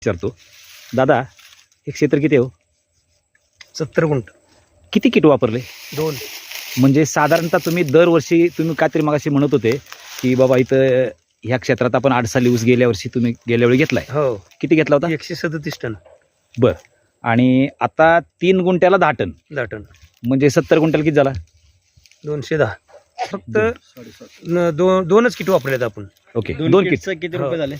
विचारतो. दादा, हे क्षेत्र किती आहे हो? 70 गुंठ. किती किट वापरले? 2. म्हणजे साधारणतः तुम्ही दरवर्षी, तुम्ही काहीतरी मगाशी म्हणत होते की बाबा इथं ह्या क्षेत्रात आपण 8 साली ऊस गेल्या वर्षी तुम्ही गेल्या वेळी घेतलाय. हो. किती घेतला होता? 137 टन. बर. आणि आता 3 गुंठ्याला 10 टन. 10 टन. म्हणजे 70 गुंठ्याला किती झाला? 210. फक्त 2च किट वापरलेत आपण. ओके. 2 किट किती रुपये झाले?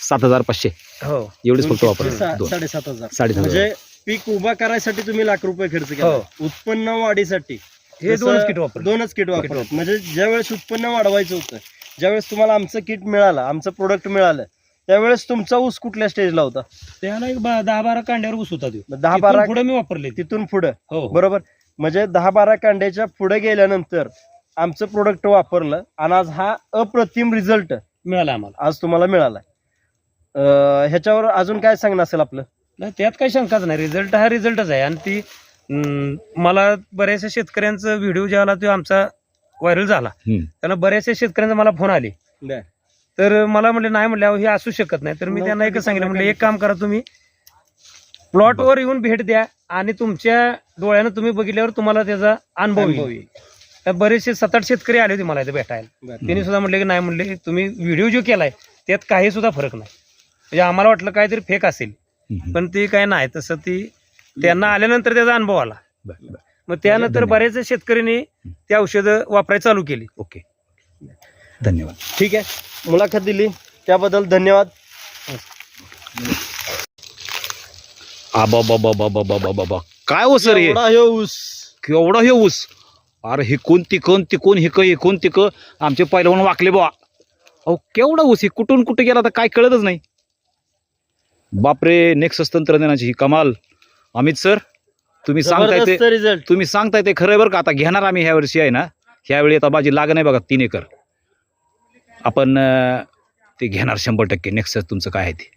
7,500. हो. एवढेच फक्त वापरले. 7,500. 7,500. म्हणजे पीक उभा करायसाठी तुम्ही लाख रुपये खर्च केला. हो. उत्पन्न वाढीसाठी हे 2च किट वापरले. 2च किट वापरतात. म्हणजे ज्यावेळेस उत्पन्न वाढवायचं होतं, ज्यावेळेस तुम्हाला आमचं किट मिळालं, आमचं प्रोडक्ट मिळालं, त्यावेळेस तुमचा ऊस कुठल्या स्टेजला होता? त्याला एक 10-12 कांड्यावर ऊस होता. 10-12 पुढे मी वापरले. तिथून पुढं. हो. बरोबर. म्हणजे 10-12 कांड्याच्या पुढे गेल्यानंतर आमचं प्रोडक्ट वापरलं आणि आज हा अप्रतिम रिझल्ट मिळाला आम्हाला. आज तुम्हाला मिळालाय. ह्याच्यावर अजून काय सांगणं असेल आपलं? नाही, त्यात काही शंकाच नाही. रिझल्ट हा रिझल्टच आहे. आणि ती मला बऱ्याचशा शेतकऱ्यांचा व्हिडिओ जेव्हा तो आमचा व्हायरल झाला, त्यांना बऱ्याचशा शेतकऱ्यांचा मला फोन आले. तर मला म्हणले नाही, म्हणले हे असू शकत नाही. तर मी त्यांना एकच सांगितलं, म्हणलं एक काम करा, तुम्ही प्लॉटवर येऊन भेट द्या आणि तुमच्या डोळ्यानं तुम्ही बघितल्यावर तुम्हाला त्याचा अनुभव येईल. तर बरेचसे 7-8 शेतकरी आले होते मला इथे भेटायला. त्यांनी सुद्धा म्हणले की नाही, म्हणले तुम्ही व्हिडिओ जो केलाय त्यात काही सुद्धा फरक नाही. म्हणजे आम्हाला वाटलं काहीतरी फेक असेल, पण ते काय नाही तसं. ती त्यांना आल्यानंतर त्याचा अनुभव आला. मग त्यानंतर बऱ्याच शेतकऱ्यांनी ते औषधं वापरायला चालू केली. ओके, धन्यवाद. ठीक आहे, मुलाखत दिली त्याबद्दल धन्यवाद. आबा काय हो सर, एवढा हे ऊस, केवढा हे ऊस. अरे हिकून तिकून हिकून तिक आमचे पहिलवान वाकले बा. अहो केवढा ऊस, कुठून कुठे गेला तर काय कळतच नाही. बापरे, नेक्सस तंत्रज्ञानाची ही कमाल. अमित सर, तुम्ही सांगताय रिझल्ट. तुम्ही सांगताय ते खरं बरं का. आता घेणार आम्ही ह्या वर्षी आहे ना, ह्यावेळी आता माझी लाग नाही बघा 3 एकर. आपण ते घेणार 100%. नेक्सस तुमचं काय आहे ते